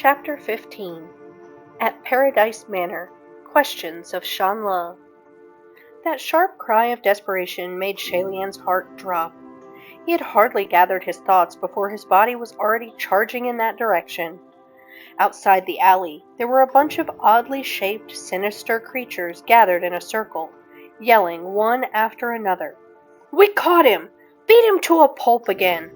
Chapter 15 At Paradise Manor, Questions of Shanla. That sharp cry of desperation made Shalian's heart drop. He had hardly gathered his thoughts before his body was already charging in that direction. Outside the alley, there were a bunch of oddly shaped, sinister creatures gathered in a circle, yelling one after another. "We caught him! Beat him to a pulp again!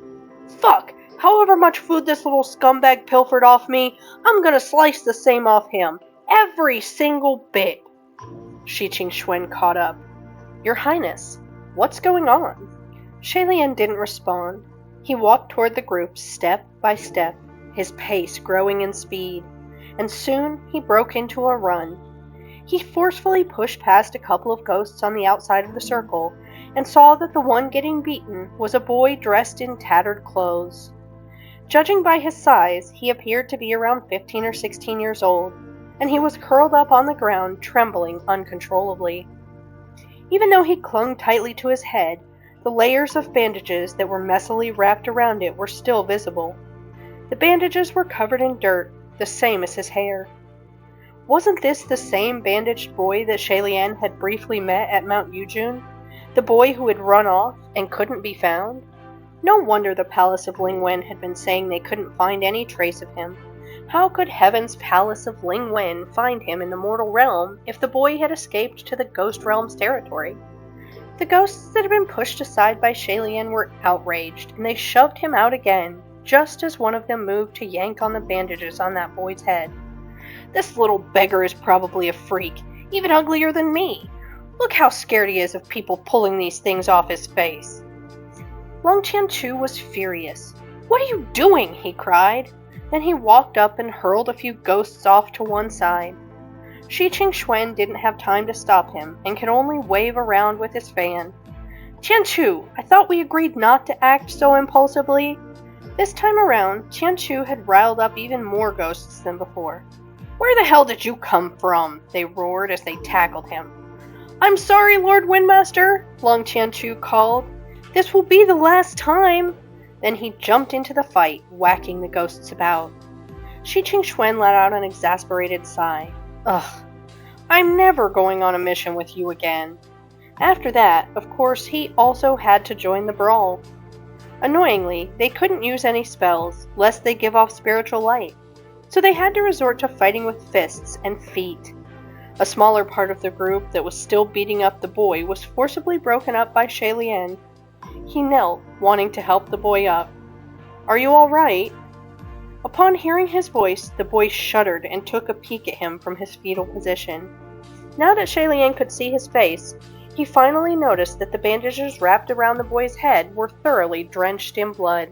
Fuck! However much food this little scumbag pilfered off me, I'm gonna slice the same off him. Every single bit!" Shi Qingxuan caught up. "Your Highness, what's going on?" Shalian didn't respond. He walked toward the group step by step, his pace growing in speed, and soon he broke into a run. He forcefully pushed past a couple of ghosts on the outside of the circle and saw that the one getting beaten was a boy dressed in tattered clothes. Judging by his size, he appeared to be around 15 or 16 years old, and he was curled up on the ground, trembling uncontrollably. Even though he clung tightly to his head, the layers of bandages that were messily wrapped around it were still visible. The bandages were covered in dirt, the same as his hair. Wasn't this the same bandaged boy that Shalian had briefly met at Mount Yujun? The boy who had run off and couldn't be found? No wonder the Palace of Lingwen had been saying they couldn't find any trace of him. How could Heaven's Palace of Lingwen find him in the mortal realm if the boy had escaped to the Ghost Realm's territory? The ghosts that had been pushed aside by Shalian were outraged, and they shoved him out again, just as one of them moved to yank on the bandages on that boy's head. "This little beggar is probably a freak, even uglier than me. Look how scared he is of people pulling these things off his face." Long Qianchu was furious. "What are you doing?" he cried. Then he walked up and hurled a few ghosts off to one side. Shi Qingxuan didn't have time to stop him and could only wave around with his fan. "Qianchu, I thought we agreed not to act so impulsively." This time around, Qianchu had riled up even more ghosts than before. "Where the hell did you come from?" they roared as they tackled him. "I'm sorry, Lord Windmaster," Long Qianchu called. "This will be the last time." Then he jumped into the fight, whacking the ghosts about. Shi Qingxuan let out an exasperated sigh. "Ugh, I'm never going on a mission with you again." After that, of course, he also had to join the brawl. Annoyingly, they couldn't use any spells, lest they give off spiritual light, so they had to resort to fighting with fists and feet. A smaller part of the group that was still beating up the boy was forcibly broken up by Shalian. He knelt, wanting to help the boy up. "Are you all right?" Upon hearing his voice, the boy shuddered and took a peek at him from his fetal position. Now that Shalian could see his face, he finally noticed that the bandages wrapped around the boy's head were thoroughly drenched in blood.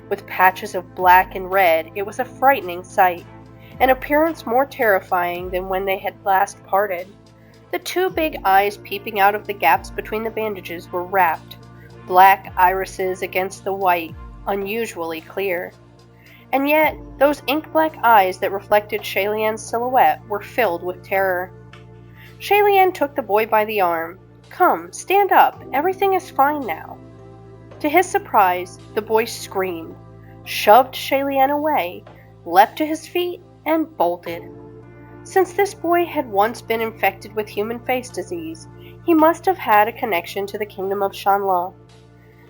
With patches of black and red, it was a frightening sight, an appearance more terrifying than when they had last parted. The two big eyes peeping out of the gaps between the bandages were wrapped, black irises against the white, unusually clear. And yet, those ink-black eyes that reflected Shalian's silhouette were filled with terror. Shalian took the boy by the arm. "Come, stand up. Everything is fine now." To his surprise, the boy screamed, shoved Shalian away, leapt to his feet, and bolted. Since this boy had once been infected with human face disease, he must have had a connection to the kingdom of Shanla.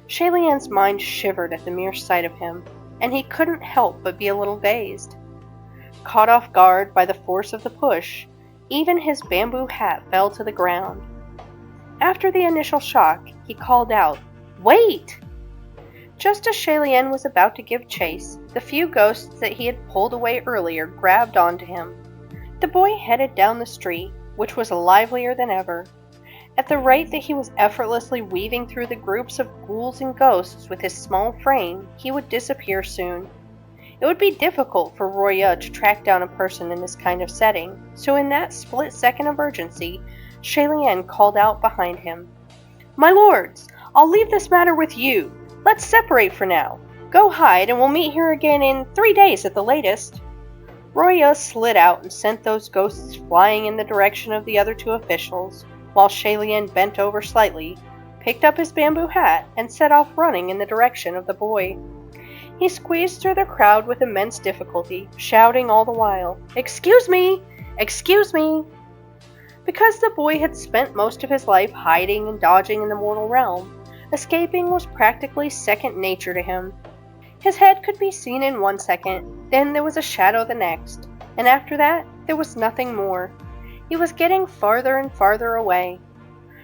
Shalian's mind shivered at the mere sight of him, and he couldn't help but be a little dazed. Caught off guard by the force of the push, even his bamboo hat fell to the ground. After the initial shock, he called out, "Wait!" Just as Shalian was about to give chase, the few ghosts that he had pulled away earlier grabbed onto him. The boy headed down the street, which was livelier than ever. At the rate that he was effortlessly weaving through the groups of ghouls and ghosts with his small frame, he would disappear soon. It would be difficult for Roya to track down a person in this kind of setting, so in that split second of urgency, Shalian called out behind him. "My lords, I'll leave this matter with you. Let's separate for now. Go hide and we'll meet here again in 3 days at the latest." Roya slid out and sent those ghosts flying in the direction of the other two officials, while Shalian bent over slightly, picked up his bamboo hat, and set off running in the direction of the boy. He squeezed through the crowd with immense difficulty, shouting all the while, "Excuse me! Excuse me!" Because the boy had spent most of his life hiding and dodging in the mortal realm, escaping was practically second nature to him. His head could be seen in 1 second, then there was a shadow the next, and after that, there was nothing more. He was getting farther and farther away.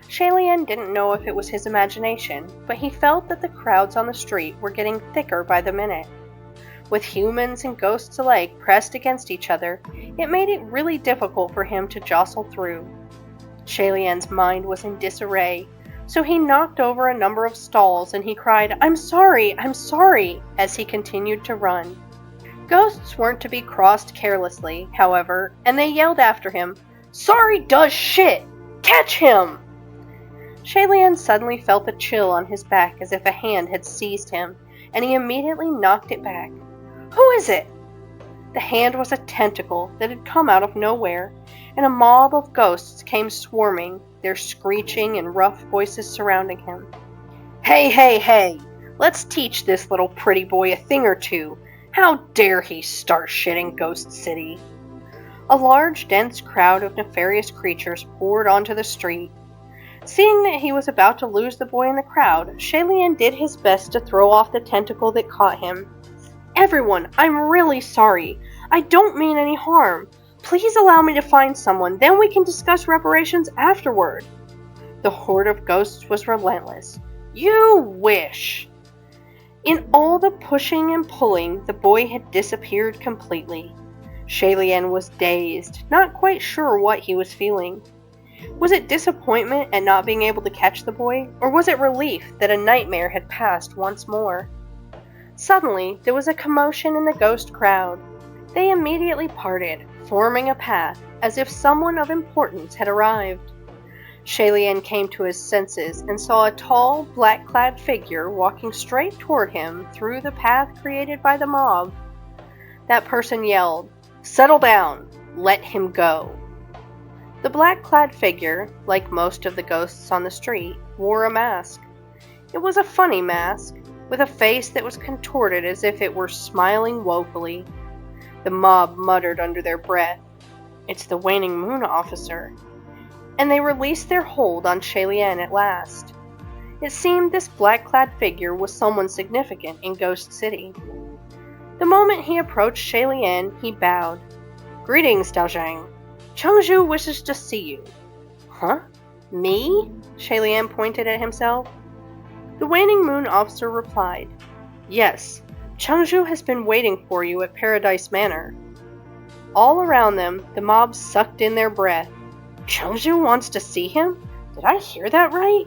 Shailian didn't know if it was his imagination, but he felt that the crowds on the street were getting thicker by the minute. With humans and ghosts alike pressed against each other, it made it really difficult for him to jostle through. Shailian's mind was in disarray, so he knocked over a number of stalls and he cried, I'm sorry, as he continued to run. Ghosts weren't to be crossed carelessly, however, and they yelled after him, Sorry does shit! Catch him! Shailian suddenly felt a chill on his back as if a hand had seized him, and he immediately knocked it back. Who is it? The hand was a tentacle that had come out of nowhere, and a mob of ghosts came swarming, their screeching and rough voices surrounding him. Hey! Let's teach this little pretty boy a thing or two. How dare he start shit in Ghost City? A large, dense crowd of nefarious creatures poured onto the street. Seeing that he was about to lose the boy in the crowd, Shailian did his best to throw off the tentacle that caught him. Everyone, I'm really sorry. I don't mean any harm. Please allow me to find someone, then we can discuss reparations afterward. The horde of ghosts was relentless. You wish! In all the pushing and pulling, the boy had disappeared completely. Shailian was dazed, not quite sure what he was feeling. Was it disappointment at not being able to catch the boy, or was it relief that a nightmare had passed once more? Suddenly, there was a commotion in the ghost crowd. They immediately parted, forming a path, as if someone of importance had arrived. Shailian came to his senses and saw a tall, black-clad figure walking straight toward him through the path created by the mob. That person yelled, Settle down! Let him go! The black-clad figure, like most of the ghosts on the street, wore a mask. It was a funny mask, with a face that was contorted as if it were smiling woefully. The mob muttered under their breath, It's the Waning Moon officer. And they released their hold on Shailian at last. It seemed this black-clad figure was someone significant in Ghost City. The moment he approached Shailian, he bowed. Greetings, Daojang. Chengzhu wishes to see you. Huh? Me? Shailian pointed at himself. The Waning Moon officer replied, Yes, Chengzhu has been waiting for you at Paradise Manor. All around them, the mob sucked in their breath. Chengzhu wants to see him? Did I hear that right?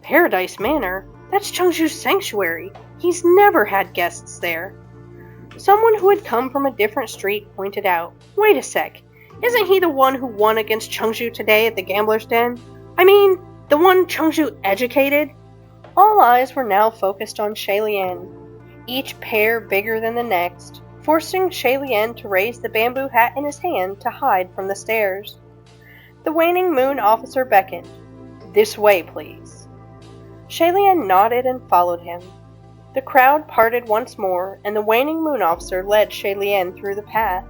Paradise Manor? That's Chengzhu's sanctuary. He's never had guests there. Someone who had come from a different street pointed out, Wait a sec. Isn't he the one who won against Chengzhu today at the Gambler's Den? I mean, the one Chengzhu educated? All eyes were now focused on Shailian, each pair bigger than the next, forcing Shailian to raise the bamboo hat in his hand to hide from the stares. The Waning Moon officer beckoned. This way, please. Shailian nodded and followed him. The crowd parted once more, and the Waning Moon officer led Shailian through the path.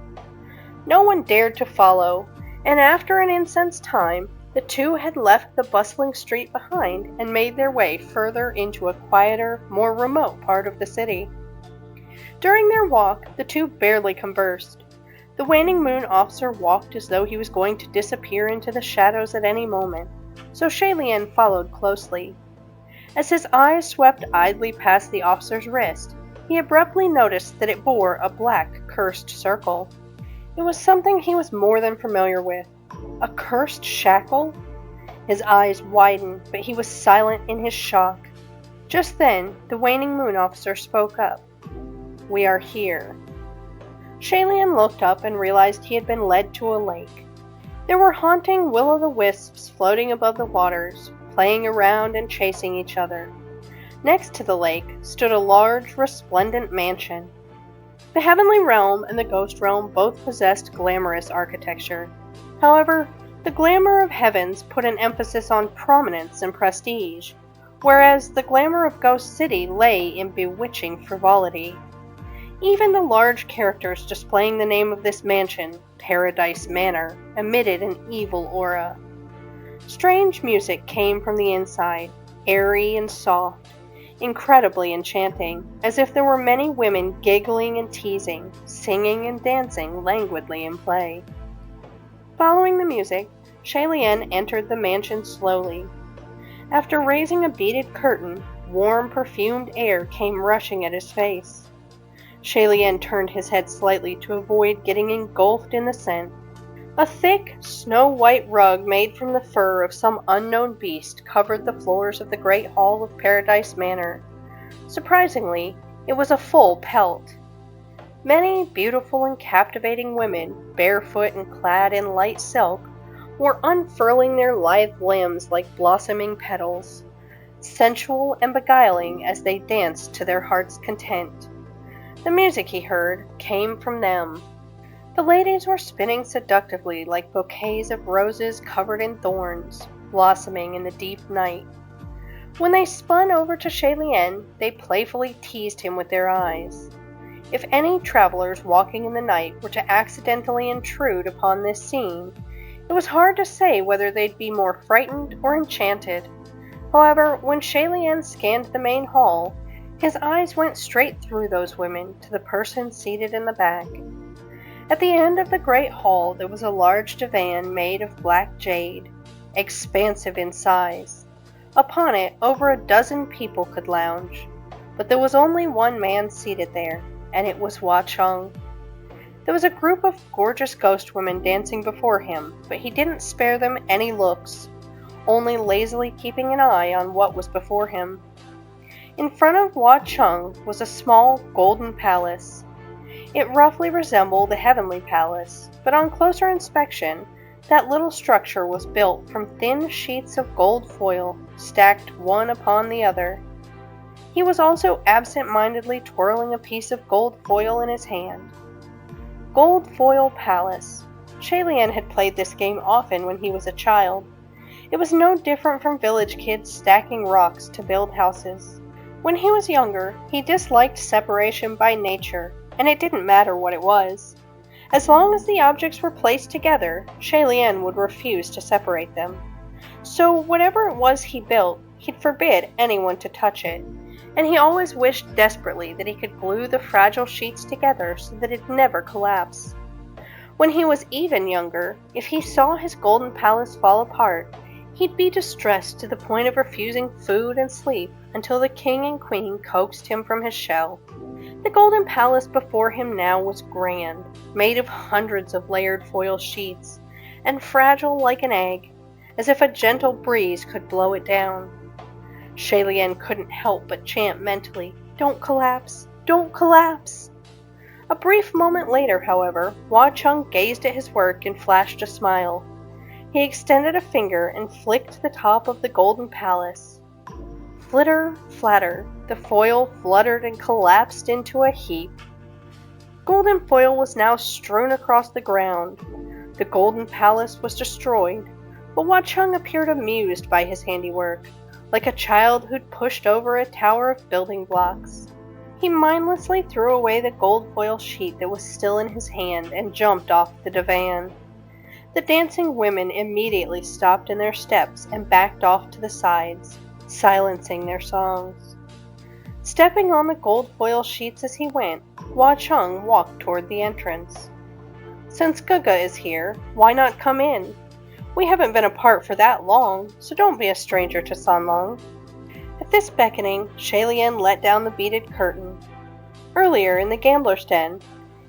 No one dared to follow, and after an instant's time, the two had left the bustling street behind and made their way further into a quieter, more remote part of the city. During their walk, the two barely conversed. The Waning Moon officer walked as though he was going to disappear into the shadows at any moment, so Shailian followed closely. As his eyes swept idly past the officer's wrist, he abruptly noticed that it bore a black, cursed circle. It was something he was more than familiar with. A cursed shackle? His eyes widened, but he was silent in his shock. Just then, the Waning Moon officer spoke up. We are here. Shailian looked up and realized he had been led to a lake. There were haunting will-o'-the-wisps floating above the waters, playing around and chasing each other. Next to the lake stood a large, resplendent mansion. The Heavenly Realm and the Ghost Realm both possessed glamorous architecture. However, the glamour of Heavens put an emphasis on prominence and prestige, whereas the glamour of Ghost City lay in bewitching frivolity. Even the large characters displaying the name of this mansion, Paradise Manor, emitted an evil aura. Strange music came from the inside, airy and soft, incredibly enchanting, as if there were many women giggling and teasing, singing and dancing languidly in play. Following the music, Shaylien entered the mansion slowly. After raising a beaded curtain, warm, perfumed air came rushing at his face. Shaylien turned his head slightly to avoid getting engulfed in the scent. A thick, snow-white rug made from the fur of some unknown beast covered the floors of the great hall of Paradise Manor. Surprisingly, it was a full pelt. Many beautiful and captivating women, barefoot and clad in light silk, were unfurling their lithe limbs like blossoming petals, sensual and beguiling as they danced to their heart's content. The music he heard came from them. The ladies were spinning seductively like bouquets of roses covered in thorns, blossoming in the deep night. When they spun over to Shaylien, they playfully teased him with their eyes. If any travelers walking in the night were to accidentally intrude upon this scene, it was hard to say whether they'd be more frightened or enchanted. However, when Shaylien scanned the main hall, his eyes went straight through those women to the person seated in the back. At the end of the great hall there was a large divan made of black jade, expansive in size. Upon it over a dozen people could lounge, but there was only one man seated there, and it was Hua Cheng. There was a group of gorgeous ghost women dancing before him, but he didn't spare them any looks, only lazily keeping an eye on what was before him. In front of Hua Cheng was a small golden palace. It roughly resembled a heavenly palace, but on closer inspection, that little structure was built from thin sheets of gold foil, stacked one upon the other. He was also absent-mindedly twirling a piece of gold foil in his hand. Gold Foil Palace. Shaylien had played this game often when he was a child. It was no different from village kids stacking rocks to build houses. When he was younger, he disliked separation by nature, and it didn't matter what it was. As long as the objects were placed together, Shaylien would refuse to separate them. So whatever it was he built, he'd forbid anyone to touch it, and he always wished desperately that he could glue the fragile sheets together so that it'd never collapse. When he was even younger, if he saw his golden palace fall apart, he'd be distressed to the point of refusing food and sleep until the king and queen coaxed him from his shell. The golden palace before him now was grand, made of hundreds of layered foil sheets, and fragile like an egg, as if a gentle breeze could blow it down. Shaylien couldn't help but chant mentally, "Don't collapse! Don't collapse!" A brief moment later, however, Hua Cheng gazed at his work and flashed a smile. He extended a finger and flicked the top of the golden palace. Flitter, flatter, the foil fluttered and collapsed into a heap. Golden foil was now strewn across the ground. The golden palace was destroyed, but Hua Cheng appeared amused by his handiwork, like a child who'd pushed over a tower of building blocks. He mindlessly threw away the gold foil sheet that was still in his hand and jumped off the divan. The dancing women immediately stopped in their steps and backed off to the sides, silencing their songs. Stepping on the gold foil sheets as he went, Hua Cheng walked toward the entrance. "Since Guga is here, why not come in? We haven't been apart for that long, so don't be a stranger to Sanlong." At this beckoning, Shaylien let down the beaded curtain. Earlier, in the gambler's den,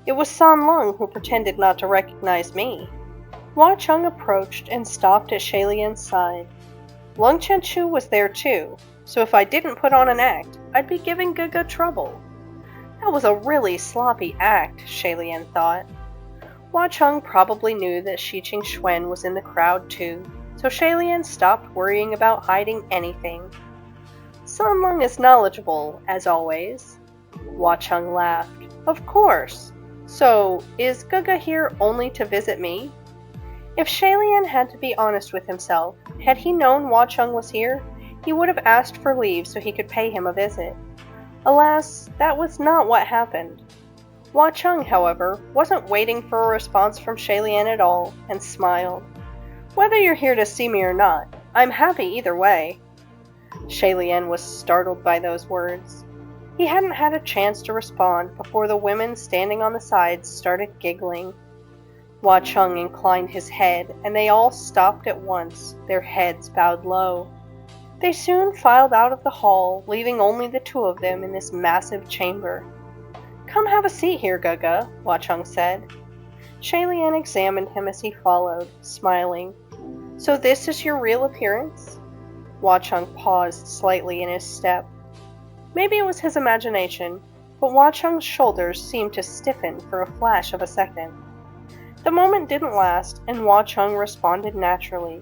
it was Sanlong who pretended not to recognize me. Hua Cheng approached and stopped at Shaylien's side. Lung Chenchu was there too, so if I didn't put on an act, I'd be giving Guga trouble. That was a really sloppy act, Shaylien thought. Hua Cheng probably knew that Shiqing Xuan was in the crowd too, so Shaylien stopped worrying about hiding anything. Sanlong is knowledgeable, as always. Hua Cheng laughed. Of course. So, is Guga here only to visit me? If Shaylien had to be honest with himself, had he known Hua Cheng was here, he would have asked for leave so he could pay him a visit. Alas, that was not what happened. Hua Cheng, however, wasn't waiting for a response from Shalian at all, and smiled. Whether you're here to see me or not, I'm happy either way. Shalian was startled by those words. He hadn't had a chance to respond before the women standing on the sides started giggling. Hua Cheng inclined his head, and they all stopped at once, their heads bowed low. They soon filed out of the hall, leaving only the two of them in this massive chamber. Come have a seat here, Gaga, Hua Cheng said. Shalian examined him as he followed, smiling. So this is your real appearance? Hua Cheng paused slightly in his step. Maybe it was his imagination, but Hua Cheng's shoulders seemed to stiffen for a flash of a second. The moment didn't last, and Hua Cheng responded naturally.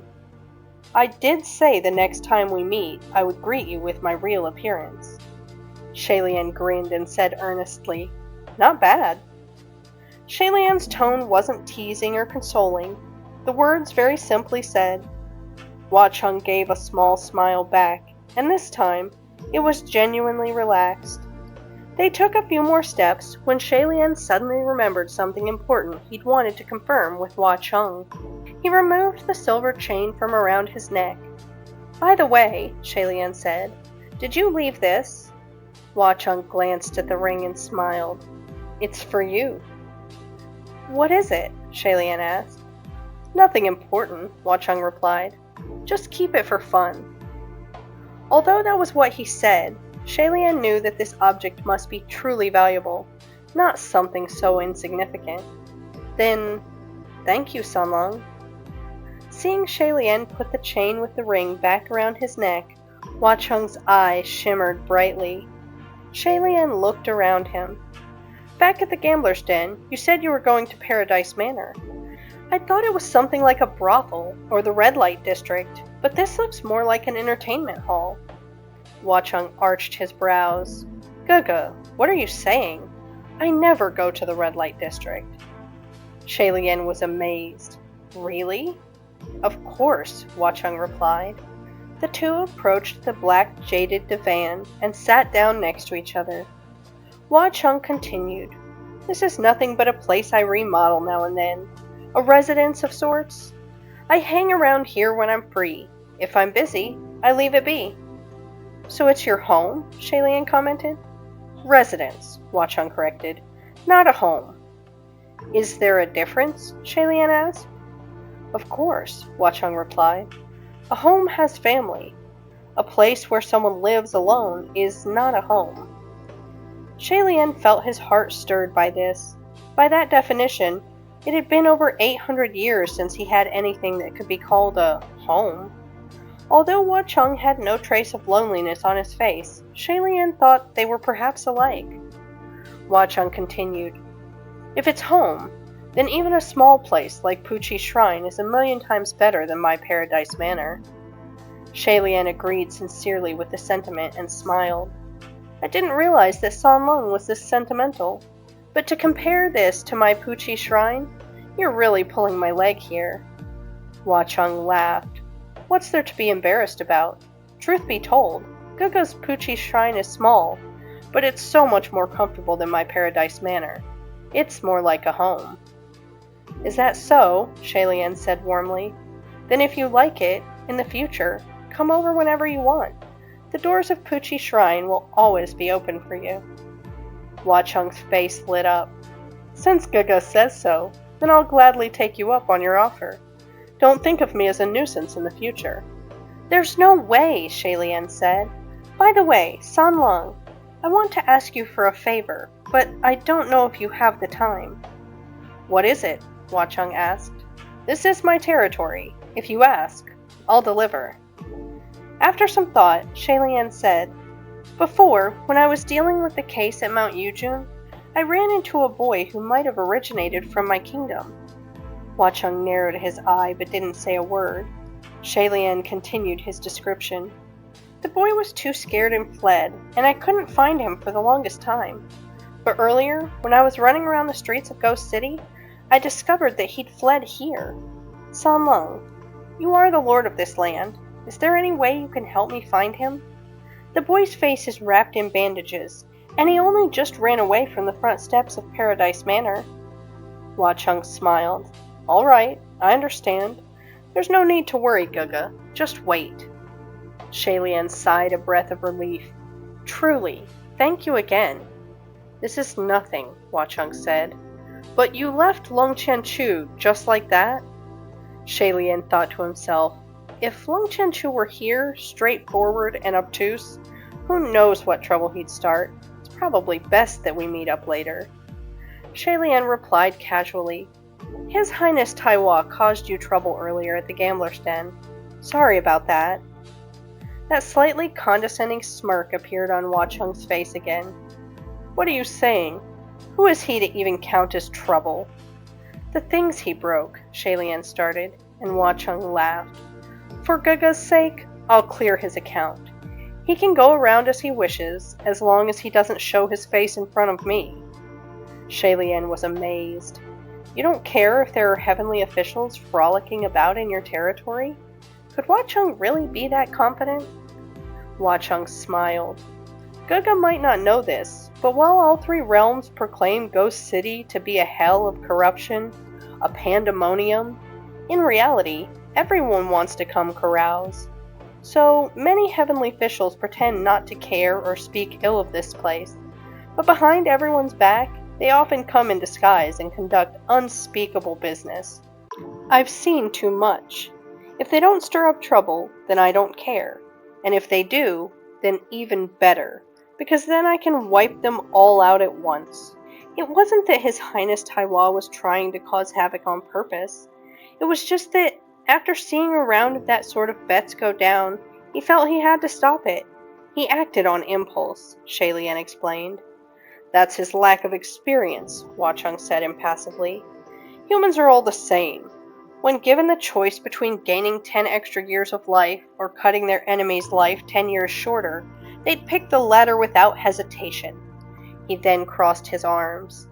I did say the next time we meet, I would greet you with my real appearance. Shalian grinned and said earnestly, Not bad. Shalian's tone wasn't teasing or consoling. The words very simply said. Hua Cheng gave a small smile back, and this time, it was genuinely relaxed. They took a few more steps when Shalian suddenly remembered something important he'd wanted to confirm with Hua Cheng. He removed the silver chain from around his neck. By the way, Shalian said, did you leave this? Hua Cheng glanced at the ring and smiled. It's for you. What is it? Shalian asked. Nothing important, Hua Cheng replied. Just keep it for fun. Although that was what he said, Shalian knew that this object must be truly valuable, not something so insignificant. Then, thank you, Sanlong. Seeing Shalian put the chain with the ring back around his neck, Hua Cheng's eyes shimmered brightly. Shalian looked around him. Back at the gambler's den, you said you were going to Paradise Manor. I thought it was something like a brothel or the red light district, but this looks more like an entertainment hall. Hua Cheng arched his brows. Gaga, what are you saying? I never go to the red light district. Shalian was amazed. Really? Of course, Hua Cheng replied. The two approached the black jaded divan and sat down next to each other. Hua Cheng continued. This is nothing but a place I remodel now and then. A residence of sorts. I hang around here when I'm free. If I'm busy, I leave it be. So it's your home? Shalian commented. Residence, Hua Cheng corrected. Not a home. Is there a difference? Shalian asked. Of course, Hua Cheng replied. A home has family. A place where someone lives alone is not a home. Shalian felt his heart stirred by this. By that definition, it had been over 800 years since he had anything that could be called a home. Although Hua Cheng had no trace of loneliness on his face, Shalian thought they were perhaps alike. Hua Cheng continued, If it's home, then even a small place like Puchi Shrine is a million times better than my Paradise Manor. Shalian agreed sincerely with the sentiment and smiled. I didn't realize that Sanlong was this sentimental, but to compare this to my Puchi Shrine, you're really pulling my leg here. Hua Cheng laughed. What's there to be embarrassed about? Truth be told, Guga's Puchi Shrine is small, but it's so much more comfortable than my Paradise Manor. It's more like a home. Is that so? Shalian said warmly. Then if you like it, in the future, come over whenever you want. The doors of Puchi Shrine will always be open for you. Hua Cheng's face lit up. Since Guga says so, then I'll gladly take you up on your offer. Don't think of me as a nuisance in the future. There's no way, Shalian said. By the way, Sanlong, I want to ask you for a favor, but I don't know if you have the time. What is it? Hua Cheng asked. This is my territory. If you ask, I'll deliver. After some thought, Shalian said, Before, when I was dealing with the case at Mount Yujun, I ran into a boy who might have originated from my kingdom. Hua Cheng narrowed his eye but didn't say a word. Shalian continued his description. The boy was too scared and fled, and I couldn't find him for the longest time. But earlier, when I was running around the streets of Ghost City, I discovered that he'd fled here. Sanlong, you are the lord of this land. Is there any way you can help me find him? The boy's face is wrapped in bandages, And he only just ran away from the front steps of Paradise Manor. Wachung smiled. All right, I understand. There's no need to worry, Guga. Just wait. Shalian sighed a breath of relief. Truly, thank you again. This is nothing, Wachung said. But you left Lung Qianchu just like that? Shalian thought to himself, if Lung Qianchu were here, straightforward and obtuse, who knows what trouble he'd start. It's probably best that we meet up later. Shalian replied casually, His Highness Taiwa caused you trouble earlier at the gambler's den. Sorry about that. That slightly condescending smirk appeared on Wachung's face again. What are you saying? Who is he to even count as trouble? The things he broke, Shalian started, and Wachung laughed. For Guga's sake, I'll clear his account. He can go around as he wishes, as long as he doesn't show his face in front of me. Shalian was amazed. You don't care if there are heavenly officials frolicking about in your territory? Could Wachung really be that confident? Wachung smiled. Guga might not know this, but while all three realms proclaim Ghost City to be a hell of corruption, a pandemonium, in reality, everyone wants to come carouse. So, many heavenly officials pretend not to care or speak ill of this place, but behind everyone's back, they often come in disguise and conduct unspeakable business. I've seen too much. If they don't stir up trouble, then I don't care. And if they do, then even better, because then I can wipe them all out at once. It wasn't that His Highness Taiwa was trying to cause havoc on purpose. It was just that, after seeing a round of that sort of bets go down, he felt he had to stop it. He acted on impulse, Shalian explained. That's his lack of experience, Wachung said impassively. Humans are all the same. When given the choice between gaining 10 extra years of life or cutting their enemy's life 10 years shorter, they'd pick the latter without hesitation. He then crossed his arms.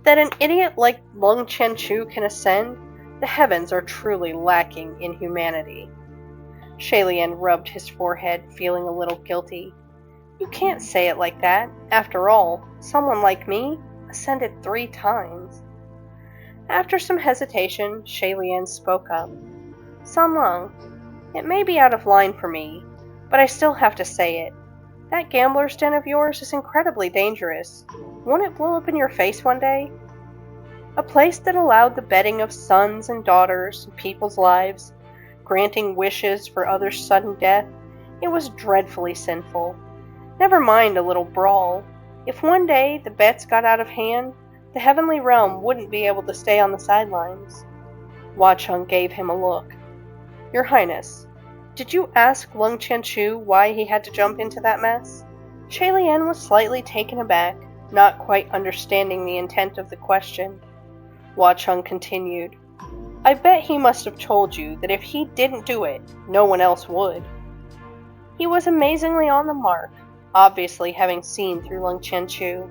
That an idiot like Lung Qianchu can ascend, the heavens are truly lacking in humanity. Shalian rubbed his forehead, feeling a little guilty. You can't say it like that. After all, someone like me ascended 3 times. After some hesitation, Shalian spoke up. Sun Lung, it may be out of line for me, but I still have to say it. That gambler's den of yours is incredibly dangerous. Won't it blow up in your face one day? A place that allowed the betting of sons and daughters and people's lives, granting wishes for others' sudden death, it was dreadfully sinful. Never mind a little brawl. If one day the bets got out of hand, the heavenly realm wouldn't be able to stay on the sidelines. Wachung gave him a look. Your Highness, did you ask Lung Qianchu why he had to jump into that mess? Shalian was slightly taken aback, not quite understanding the intent of the question. Wachung continued. I bet he must have told you that if he didn't do it, no one else would. He was amazingly on the mark, obviously having seen through Lung Qianchu.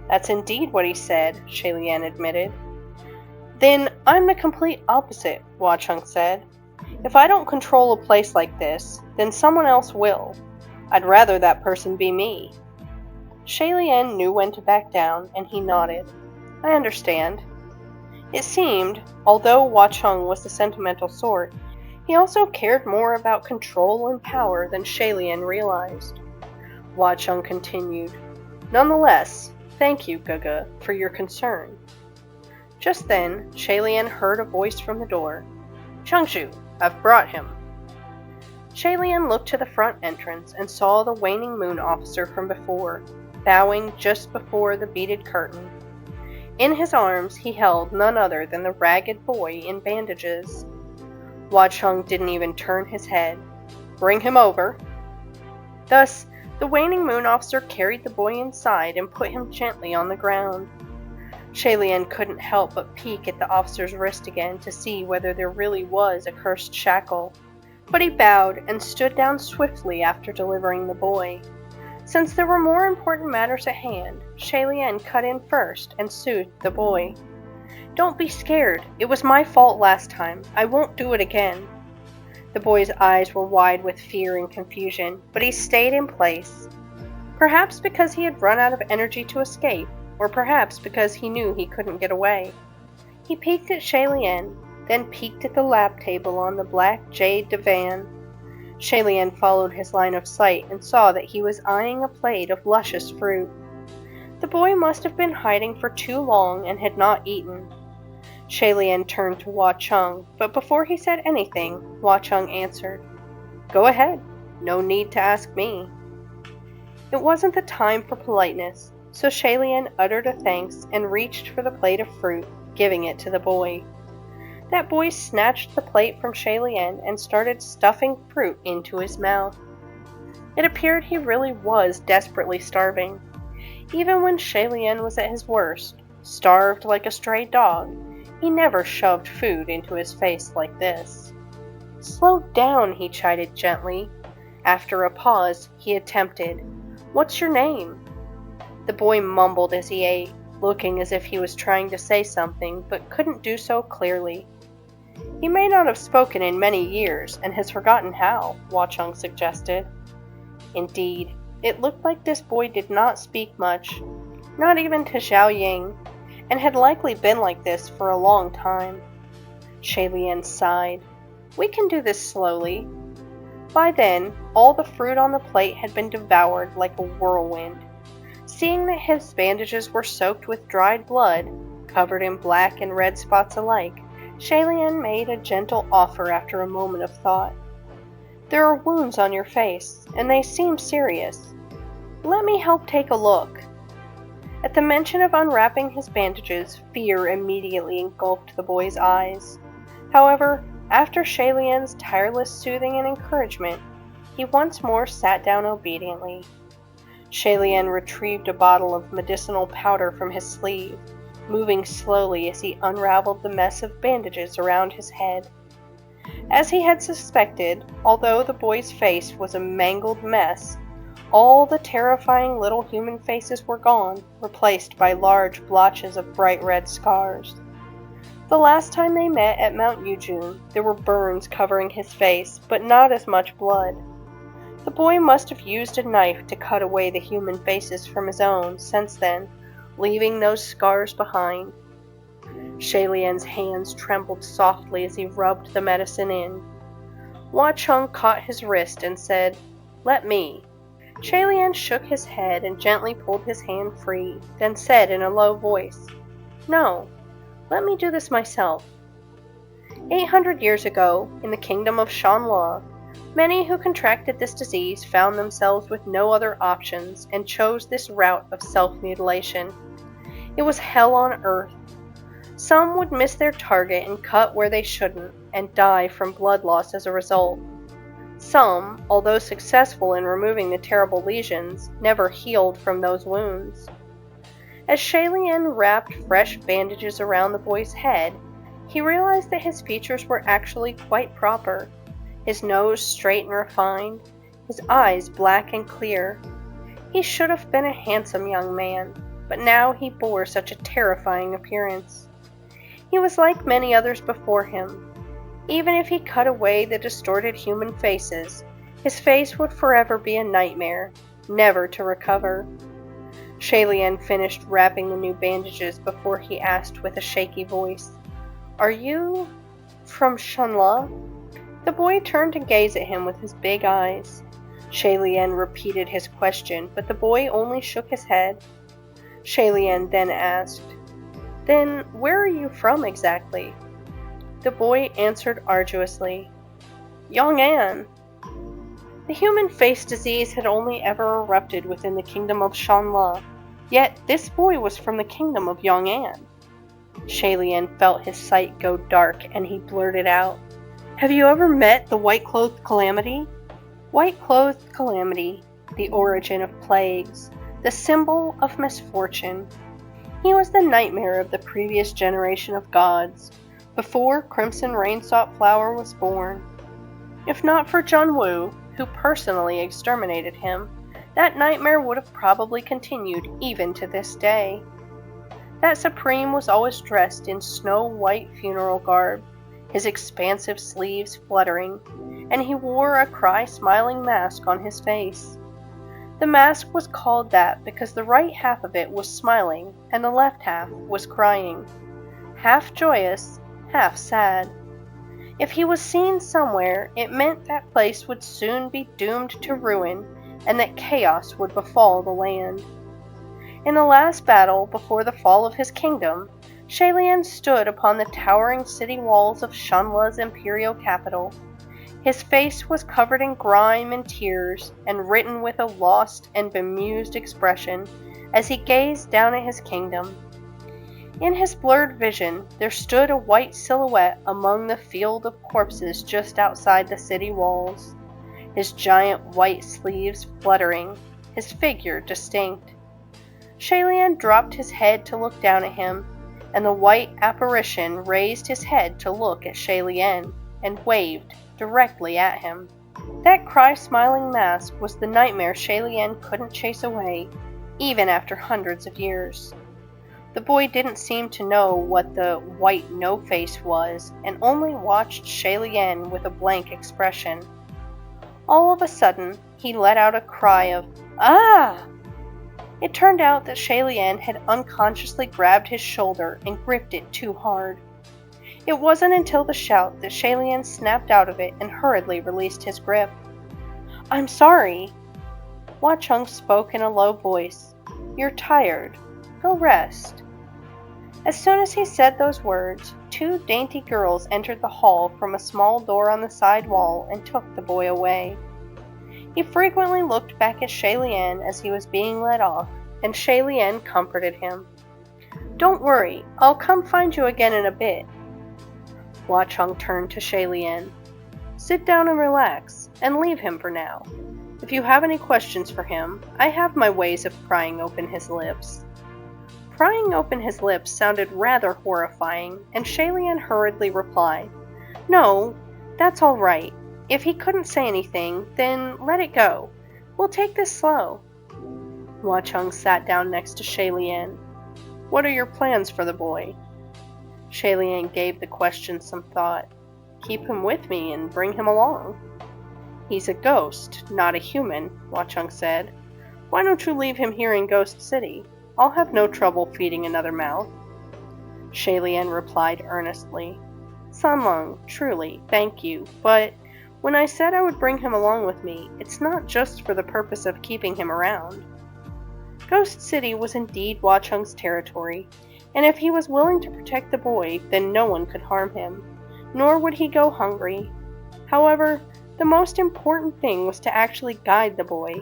That's indeed what he said, Shalian admitted. Then I'm the complete opposite, Wachung said. If I don't control a place like this, then someone else will. I'd rather that person be me. Shalian knew when to back down, and he nodded. I understand. It seemed, although Wachung was the sentimental sort, he also cared more about control and power than Shalian realized. Wachung continued. Nonetheless, thank you, Guga, for your concern. Just then, Shalian heard a voice from the door. Changshu, I've brought him. Shalian looked to the front entrance and saw the waning moon officer from before, bowing just before the beaded curtain. In his arms he held none other than the ragged boy in bandages. Wachung didn't even turn his head. Bring him over. Thus, the waning moon officer carried the boy inside and put him gently on the ground. Shalian couldn't help but peek at the officer's wrist again to see whether there really was a cursed shackle, but he bowed and stood down swiftly after delivering the boy. Since there were more important matters at hand, Shalian cut in first and soothed the boy. Don't be scared. It was my fault last time. I won't do it again. The boy's eyes were wide with fear and confusion, but he stayed in place. Perhaps because he had run out of energy to escape, or perhaps because he knew he couldn't get away. He peeked at Shaylien, then peeked at the lap table on the black jade divan. Shaylien followed his line of sight and saw that he was eyeing a plate of luscious fruit. The boy must have been hiding for too long and had not eaten. Shaylien turned to Hua Chung, but before he said anything, Hua Chung answered, "Go ahead. No need to ask me." It wasn't the time for politeness, so Shaylien uttered a thanks and reached for the plate of fruit, giving it to the boy. That boy snatched the plate from Shaylien and started stuffing fruit into his mouth. It appeared he really was desperately starving. Even when Shaylien was at his worst, starved like a stray dog, he never shoved food into his face like this. "Slow down," he chided gently. After a pause, he attempted, "What's your name?" The boy mumbled as he ate, looking as if he was trying to say something, but couldn't do so clearly. "He may not have spoken in many years, and has forgotten how," Hua Chung suggested. Indeed, it looked like this boy did not speak much, not even to Zhao Ying, and had likely been like this for a long time. Shaylien sighed. "We can do this slowly." By then, all the fruit on the plate had been devoured like a whirlwind. Seeing that his bandages were soaked with dried blood, covered in black and red spots alike, Shaylien made a gentle offer after a moment of thought. "There are wounds on your face, and they seem serious. Let me help take a look." At the mention of unwrapping his bandages, fear immediately engulfed the boy's eyes. However, after Shaylien's tireless soothing and encouragement, he once more sat down obediently. Shaylien retrieved a bottle of medicinal powder from his sleeve, moving slowly as he unraveled the mess of bandages around his head. As he had suspected, although the boy's face was a mangled mess, all the terrifying little human faces were gone, replaced by large blotches of bright red scars. The last time they met at Mount Yujun, there were burns covering his face, but not as much blood. The boy must have used a knife to cut away the human faces from his own since then, leaving those scars behind. Shaylien's hands trembled softly as he rubbed the medicine in. Hua Chung caught his wrist and said, "Let me." Shaylien shook his head and gently pulled his hand free, then said in a low voice, "No, let me do this myself." 800 years ago, in the kingdom of Shanla, many who contracted this disease found themselves with no other options and chose this route of self-mutilation. It was hell on earth. Some would miss their target and cut where they shouldn't, and die from blood loss as a result. Some, although successful in removing the terrible lesions, never healed from those wounds. As Shaylien wrapped fresh bandages around the boy's head, he realized that his features were actually quite proper. His nose straight and refined, his eyes black and clear. He should have been a handsome young man, but now he bore such a terrifying appearance. He was like many others before him. Even if he cut away the distorted human faces, his face would forever be a nightmare, never to recover. Shaylien finished wrapping the new bandages before he asked with a shaky voice, "Are you from Shanla?" The boy turned to gaze at him with his big eyes. Shaylien repeated his question, but the boy only shook his head. Shaylien then asked, "Then where are you from exactly?" The boy answered arduously, "Yong'an." The human face disease had only ever erupted within the kingdom of Shanla, yet this boy was from the kingdom of Yong'an. Shaylien felt his sight go dark and he blurted out, "Have you ever met the white-clothed calamity?" White-clothed calamity, the origin of plagues, the symbol of misfortune. He was the nightmare of the previous generation of gods, before Crimson Rainsop Flower was born. If not for Jun Wu, who personally exterminated him, that nightmare would have probably continued even to this day. That Supreme was always dressed in snow-white funeral garb, his expansive sleeves fluttering, and he wore a cry-smiling mask on his face. The mask was called that because the right half of it was smiling and the left half was crying, half joyous, half sad. If he was seen somewhere, it meant that place would soon be doomed to ruin and that chaos would befall the land. In the last battle before the fall of his kingdom, Shalian stood upon the towering city walls of Shanla's imperial capital. His face was covered in grime and tears, and written with a lost and bemused expression as he gazed down at his kingdom. In his blurred vision, there stood a white silhouette among the field of corpses just outside the city walls, his giant white sleeves fluttering, his figure distinct. Shalian dropped his head to look down at him, and the white apparition raised his head to look at Shalian and waved directly at him. That cry-smiling mask was the nightmare Shalian couldn't chase away, even after hundreds of years. The boy didn't seem to know what the white no-face was, and only watched Shalian with a blank expression. All of a sudden, he let out a cry of, "Ah!" It turned out that Shalian had unconsciously grabbed his shoulder and gripped it too hard. It wasn't until the shout that Shalian snapped out of it and hurriedly released his grip. "I'm sorry." Hua Chung spoke in a low voice. "You're tired. Go rest." As soon as he said those words, two dainty girls entered the hall from a small door on the side wall and took the boy away. He frequently looked back at Shalian as he was being led off, and Shalian comforted him. "Don't worry, I'll come find you again in a bit." Hua Chung turned to Shalian. "Sit down and relax, and leave him for now. If you have any questions for him, I have my ways of prying open his lips." Prying open his lips sounded rather horrifying, and Shalian hurriedly replied, "No, that's all right. If he couldn't say anything, then let it go. We'll take this slow." Hua Chung sat down next to Shalian. "What are your plans for the boy?" Shalian gave the question some thought. "Keep him with me and bring him along." "He's a ghost, not a human," Hua Chung said. "Why don't you leave him here in Ghost City? I'll have no trouble feeding another mouth." Shalian replied earnestly, "Sanlung, truly, thank you, but when I said I would bring him along with me, it's not just for the purpose of keeping him around." Ghost City was indeed Hua Chung's territory, and if he was willing to protect the boy, then no one could harm him, nor would he go hungry. However, the most important thing was to actually guide the boy,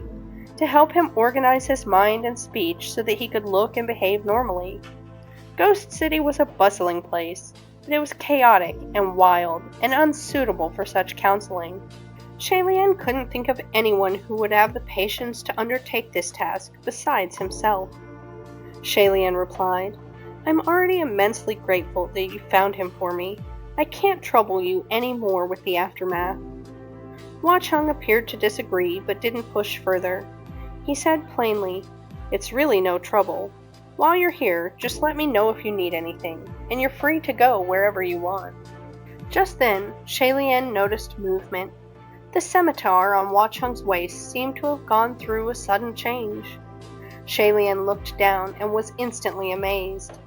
to help him organize his mind and speech so that he could look and behave normally. Ghost City was a bustling place, but it was chaotic and wild and unsuitable for such counseling. Shalian couldn't think of anyone who would have the patience to undertake this task besides himself. Shalian replied, "I'm already immensely grateful that you found him for me. I can't trouble you any more with the aftermath." Hua Chung appeared to disagree, but didn't push further. He said plainly, "It's really no trouble. While you're here, just let me know if you need anything, and you're free to go wherever you want." Just then, Shalian noticed movement. The scimitar on Hua Chung's waist seemed to have gone through a sudden change. Shalian looked down and was instantly amazed.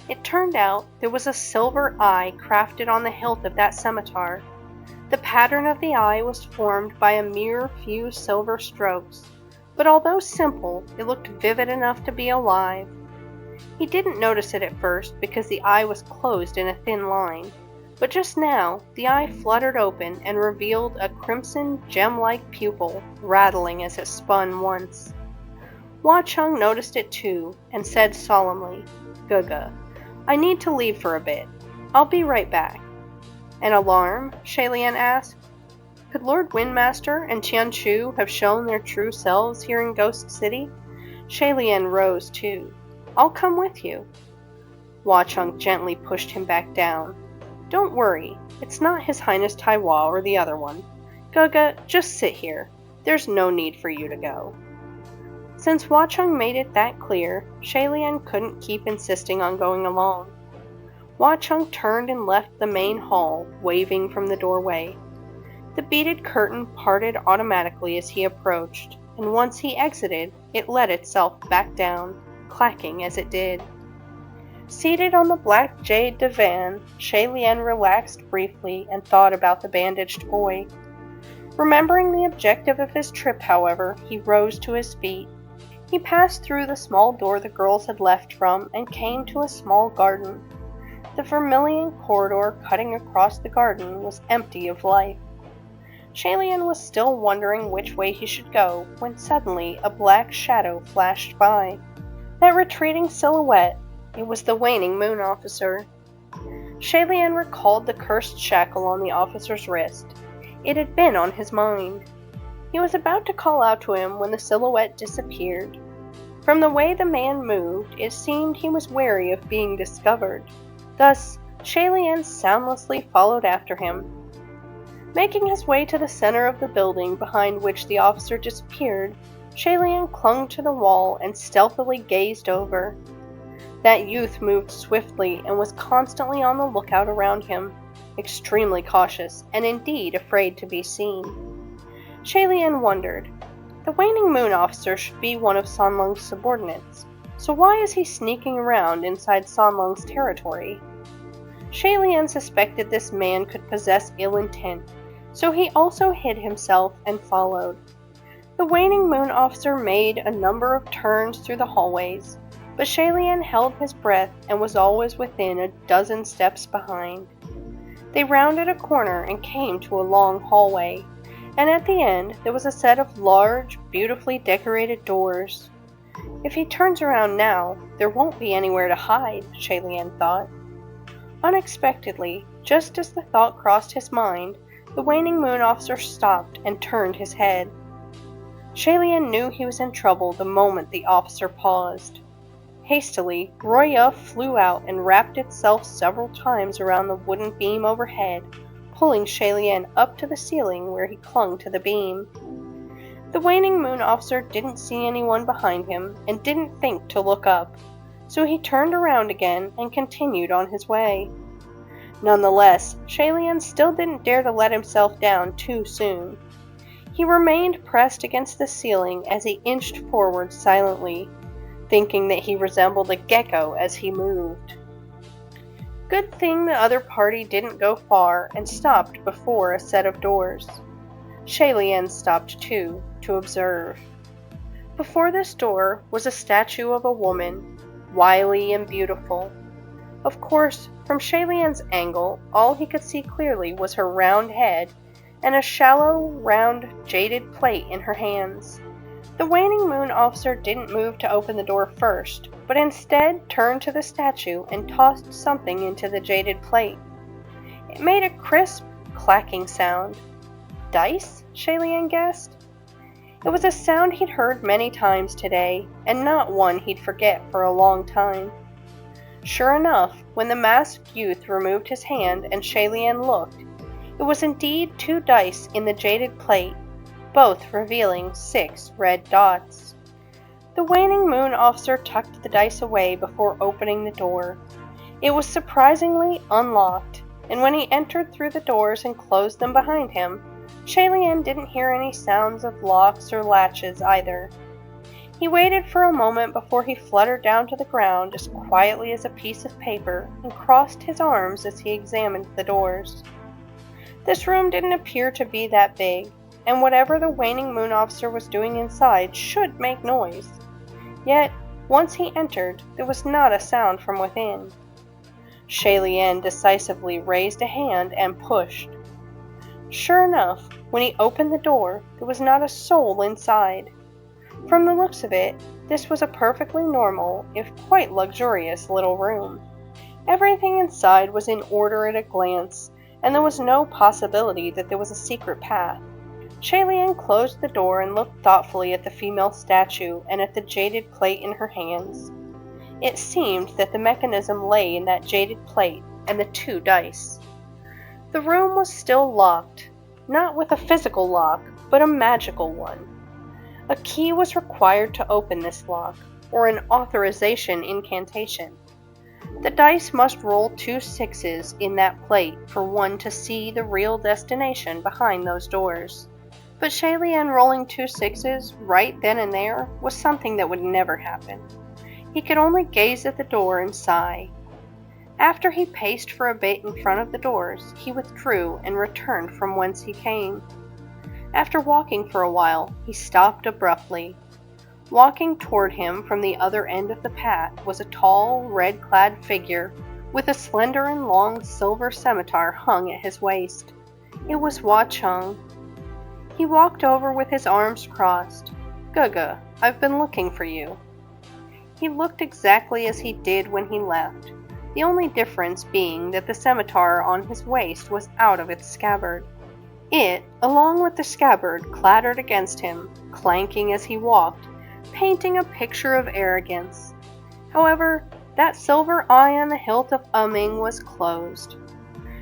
It turned out there was a silver eye crafted on the hilt of that scimitar. The pattern of the eye was formed by a mere few silver strokes, but although simple, it looked vivid enough to be alive. He didn't notice it at first because the eye was closed in a thin line, but just now the eye fluttered open and revealed a crimson gem-like pupil, rattling as it spun once. Hua Chung noticed it too, and said solemnly, "Guga, I need to leave for a bit. I'll be right back." "An alarm?" Shalian asked. Could Lord Windmaster and Tianchu have shown their true selves here in Ghost City? Shalian rose too. "I'll come with you." Hua Chung gently pushed him back down. "Don't worry, it's not His Highness Taiwa or the other one. Guga, just sit here. There's no need for you to go." Since Hua Chung made it that clear, Shalian couldn't keep insisting on going alone. Hua Chung turned and left the main hall, waving from the doorway. The beaded curtain parted automatically as he approached, and once he exited, it let itself back down, clacking as it did. Seated on the black jade divan, Shaylien relaxed briefly and thought about the bandaged boy. Remembering the objective of his trip, however, he rose to his feet. He passed through the small door the girls had left from and came to a small garden. The vermilion corridor cutting across the garden was empty of life. Shaylien was still wondering which way he should go when suddenly a black shadow flashed by. That retreating silhouette, it was the waning moon officer. Shaylien recalled the cursed shackle on the officer's wrist. It had been on his mind. He was about to call out to him when the silhouette disappeared. From the way the man moved, it seemed he was wary of being discovered. Thus, Shaylien soundlessly followed after him. Making his way to the center of the building behind which the officer disappeared, Shaylien clung to the wall and stealthily gazed over. That youth moved swiftly and was constantly on the lookout around him, extremely cautious and indeed afraid to be seen. Shaylien wondered. The waning moon officer should be one of Sanlung's subordinates, so why is he sneaking around inside Sanlung's territory? Shaylien suspected this man could possess ill intent, so he also hid himself and followed. The waning moon officer made a number of turns through the hallways, but Shaylien held his breath and was always within a dozen steps behind. They rounded a corner and came to a long hallway, and at the end there was a set of large, beautifully decorated doors. If he turns around now, there won't be anywhere to hide, Shaylien thought. Unexpectedly, just as the thought crossed his mind, the waning moon officer stopped and turned his head. Shaylien knew he was in trouble the moment the officer paused. Hastily, Roya flew out and wrapped itself several times around the wooden beam overhead, pulling Shaylien up to the ceiling where he clung to the beam. The waning moon officer didn't see anyone behind him and didn't think to look up, so he turned around again and continued on his way. Nonetheless, Shaylien still didn't dare to let himself down too soon. He remained pressed against the ceiling as he inched forward silently, thinking that he resembled a gecko as he moved. Good thing the other party didn't go far and stopped before a set of doors. Shaylien stopped too, to observe. Before this door was a statue of a woman, wily and beautiful. Of course, from Shaylien's angle, all he could see clearly was her round head and a shallow, round, jaded plate in her hands. The waning moon officer didn't move to open the door first, but instead turned to the statue and tossed something into the jaded plate. It made a crisp, clacking sound. Dice? Shaylien guessed. It was a sound he'd heard many times today, and not one he'd forget for a long time. Sure enough, when the masked youth removed his hand and Shaylien looked, it was indeed 2 dice in the jaded plate, both revealing 6 red dots. The waning moon officer tucked the dice away before opening the door. It was surprisingly unlocked, and when he entered through the doors and closed them behind him, Shaylien didn't hear any sounds of locks or latches either. He waited for a moment before he fluttered down to the ground as quietly as a piece of paper and crossed his arms as he examined the doors. This room didn't appear to be that big, and whatever the waning moon officer was doing inside should make noise. Yet, once he entered, there was not a sound from within. Shaylien decisively raised a hand and pushed. Sure enough, when he opened the door, there was not a soul inside. From the looks of it, this was a perfectly normal, if quite luxurious, little room. Everything inside was in order at a glance, and there was no possibility that there was a secret path. Shaylien closed the door and looked thoughtfully at the female statue and at the jaded plate in her hands. It seemed that the mechanism lay in that jaded plate and the 2 dice. The room was still locked, not with a physical lock, but a magical one. A key was required to open this lock, or an authorization incantation. The dice must roll 2 6s in that plate for one to see the real destination behind those doors. But Shalian rolling 2 6s right then and there was something that would never happen. He could only gaze at the door and sigh. After he paced for a bit in front of the doors, he withdrew and returned from whence he came. After walking for a while, he stopped abruptly. Walking toward him from the other end of the path was a tall, red-clad figure with a slender and long silver scimitar hung at his waist. It was Hua Cheng. He walked over with his arms crossed. "Guga, I've been looking for you." He looked exactly as he did when he left, the only difference being that the scimitar on his waist was out of its scabbard. It, along with the scabbard, clattered against him, clanking as he walked, painting a picture of arrogance. However, that silver eye on the hilt of Ming was closed.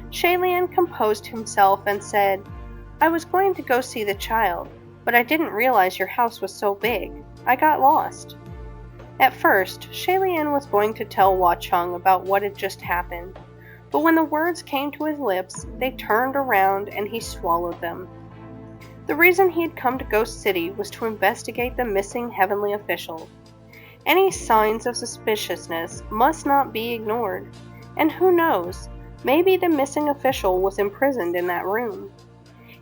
Shalian composed himself and said, "I was going to go see the child, but I didn't realize your house was so big. I got lost." At first, Shalian was going to tell Hua Cheng about what had just happened, but when the words came to his lips, they turned around and he swallowed them. The reason he had come to Ghost City was to investigate the missing heavenly official. Any signs of suspiciousness must not be ignored, and who knows, maybe the missing official was imprisoned in that room.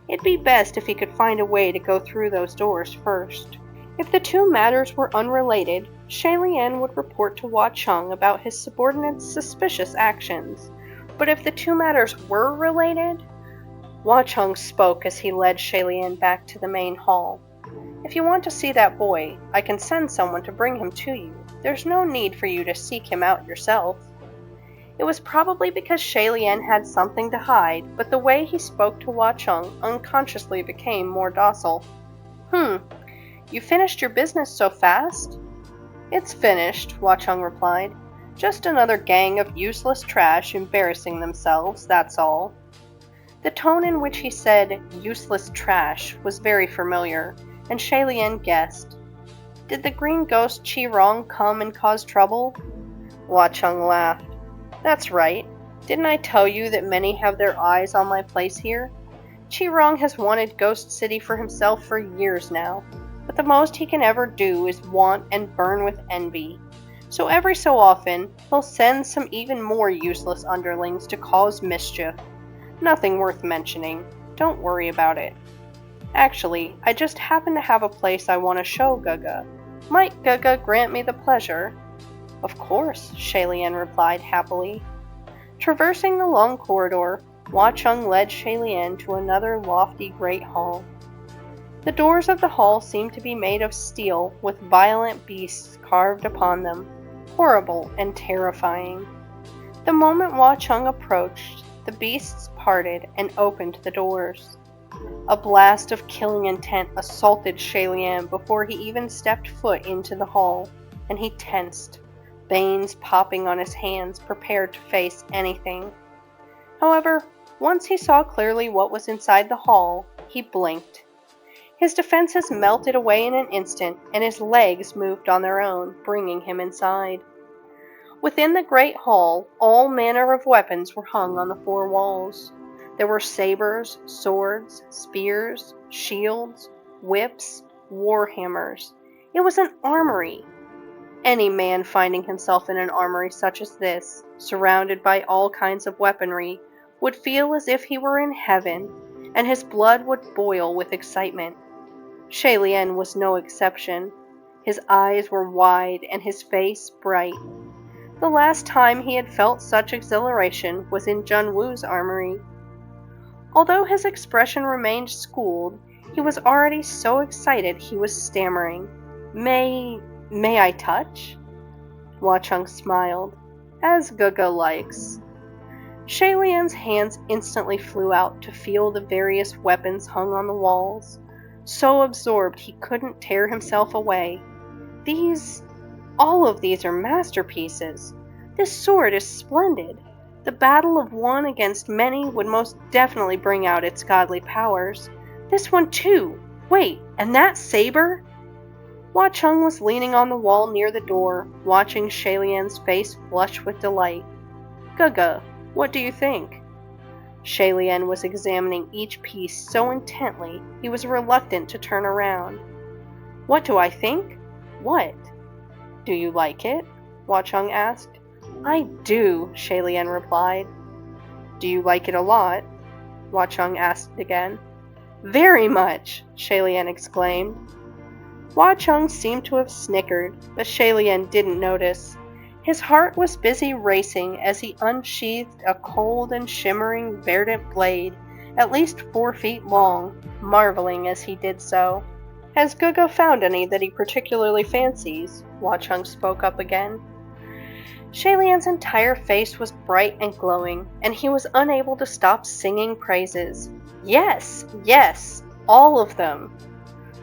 It'd be best if he could find a way to go through those doors first. If the two matters were unrelated, Shalian would report to Hua Cheng about his subordinate's suspicious actions, but if the two matters were related, Hua Cheng spoke as he led Shalian back to the main hall. "If you want to see that boy, I can send someone to bring him to you. There's no need for you to seek him out yourself." It was probably because Shalian had something to hide, but the way he spoke to Hua Cheng unconsciously became more docile. You finished your business so fast?" "It's finished," Hua Cheng replied. "Just another gang of useless trash embarrassing themselves, that's all." The tone in which he said "useless trash" was very familiar, and Shalian guessed. "Did the green ghost Qi Rong come and cause trouble?" Hua Cheng laughed. "That's right. Didn't I tell you that many have their eyes on my place here? Qi Rong has wanted Ghost City for himself for years now, but the most he can ever do is want and burn with envy. So every so often, he'll send some even more useless underlings to cause mischief. Nothing worth mentioning. Don't worry about it. Actually, I just happen to have a place I want to show Guga. Might Guga grant me the pleasure?" "Of course," Shalian replied happily. Traversing the long corridor, Hua Cheng led Shalian to another lofty great hall. The doors of the hall seemed to be made of steel, with violent beasts carved upon them, horrible and terrifying. The moment Hua Cheng approached, the beasts parted and opened the doors. A blast of killing intent assaulted Shalian before he even stepped foot into the hall, and he tensed, veins popping on his hands, prepared to face anything. However, once he saw clearly what was inside the hall, he blinked. His defenses melted away in an instant, and his legs moved on their own, bringing him inside. Within the great hall, all manner of weapons were hung on the four walls. There were sabers, swords, spears, shields, whips, war hammers. It was an armory. Any man finding himself in an armory such as this, surrounded by all kinds of weaponry, would feel as if he were in heaven, and his blood would boil with excitement. Shalian was no exception. His eyes were wide and his face bright. The last time he had felt such exhilaration was in Junwu's armory. Although his expression remained schooled, he was already so excited he was stammering. May I touch?" Hua Cheng smiled. "As Guga likes." Shalian's hands instantly flew out to feel the various weapons hung on the walls. So absorbed he couldn't tear himself away. All of these are masterpieces. This sword is splendid. The battle of one against many would most definitely bring out its godly powers. This one too. Wait, and that saber? Hua Cheng was leaning on the wall near the door, watching Shalian's face flush with delight. "Guga, what do you think?" Shailian was examining each piece so intently he was reluctant to turn around. What do I think? What? Do you like it? Huacheng asked. I do, Shailian replied. Do you like it a lot? Huacheng asked again. Very much, Shailian exclaimed. Huacheng seemed to have snickered, but Shailian didn't notice. His heart was busy racing as he unsheathed a cold and shimmering verdant blade, at least 4 feet long, marveling as he did so. Has Guga found any that he particularly fancies? Huacheng spoke up again. Shailian's entire face was bright and glowing, and he was unable to stop singing praises. Yes, yes, all of them.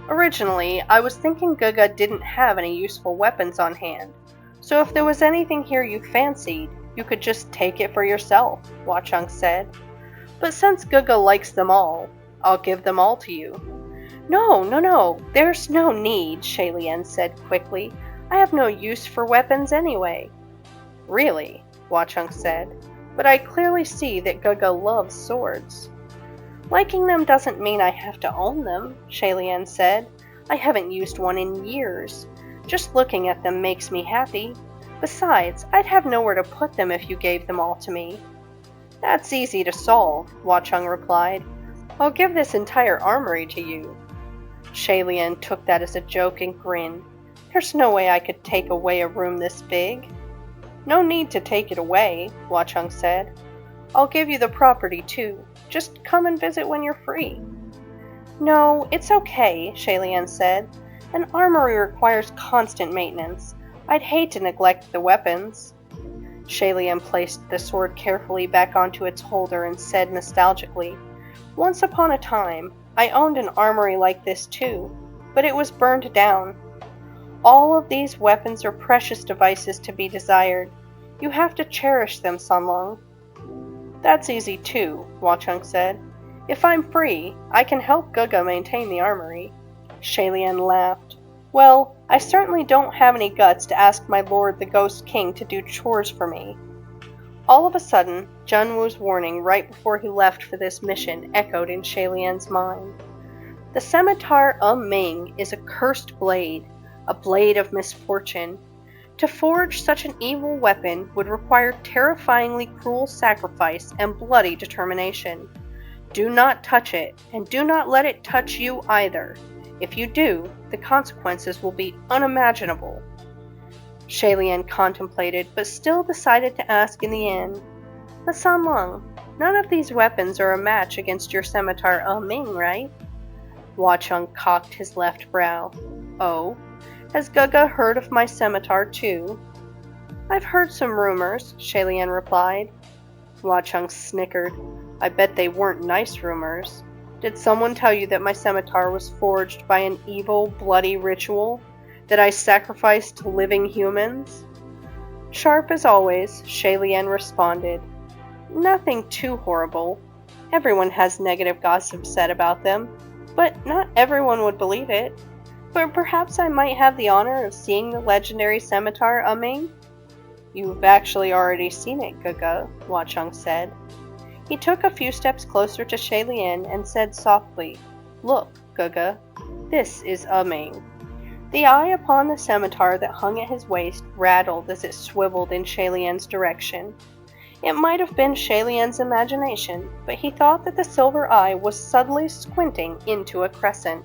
Originally, I was thinking Guga didn't have any useful weapons on hand, so if there was anything here you fancied, you could just take it for yourself, Huacheng said. But since Guga likes them all, I'll give them all to you. No, there's no need, Shailian said quickly. I have no use for weapons anyway. Really, Huacheng said, but I clearly see that Guga loves swords. Liking them doesn't mean I have to own them, Shailian said. I haven't used one in years. Just looking at them makes me happy. Besides, I'd have nowhere to put them if you gave them all to me. That's easy to solve, Huacheng replied. I'll give this entire armory to you. Shailian took that as a joke and grinned. There's no way I could take away a room this big. No need to take it away, Huacheng said. I'll give you the property too. Just come and visit when you're free. No, it's okay, Shailian said. An armory requires constant maintenance. I'd hate to neglect the weapons. Shailian placed the sword carefully back onto its holder and said nostalgically, Once upon a time, I owned an armory like this too, but it was burned down. All of these weapons are precious devices to be desired. You have to cherish them, Sanlong. That's easy too, Huacheng said. If I'm free, I can help Guga maintain the armory. Shailian laughed. Well, I certainly don't have any guts to ask my lord the Ghost King to do chores for me. All of a sudden, Junwu's warning right before he left for this mission echoed in Shailian's mind. The scimitar Ming is a cursed blade, a blade of misfortune. To forge such an evil weapon would require terrifyingly cruel sacrifice and bloody determination. Do not touch it, and do not let it touch you either. If you do, the consequences will be unimaginable. Shailian contemplated, but still decided to ask in the end. But Sanlong, none of these weapons are a match against your scimitar Ming, right? Huacheng cocked his left brow. Oh? Has Guga heard of my scimitar too? I've heard some rumors, Shailian replied. Huacheng snickered. I bet they weren't nice rumors. Did someone tell you that my scimitar was forged by an evil, bloody ritual? That I sacrificed to living humans? Sharp as always, Shailian responded. Nothing too horrible. Everyone has negative gossip said about them, but not everyone would believe it. But perhaps I might have the honor of seeing the legendary scimitar Ming? You've actually already seen it, Guga, Huacheng said. He took a few steps closer to Shailian and said softly, Look, Guga, this is Ming. The eye upon the scimitar that hung at his waist rattled as it swiveled in Shailian's direction. It might have been Shailian's imagination, but he thought that the silver eye was subtly squinting into a crescent.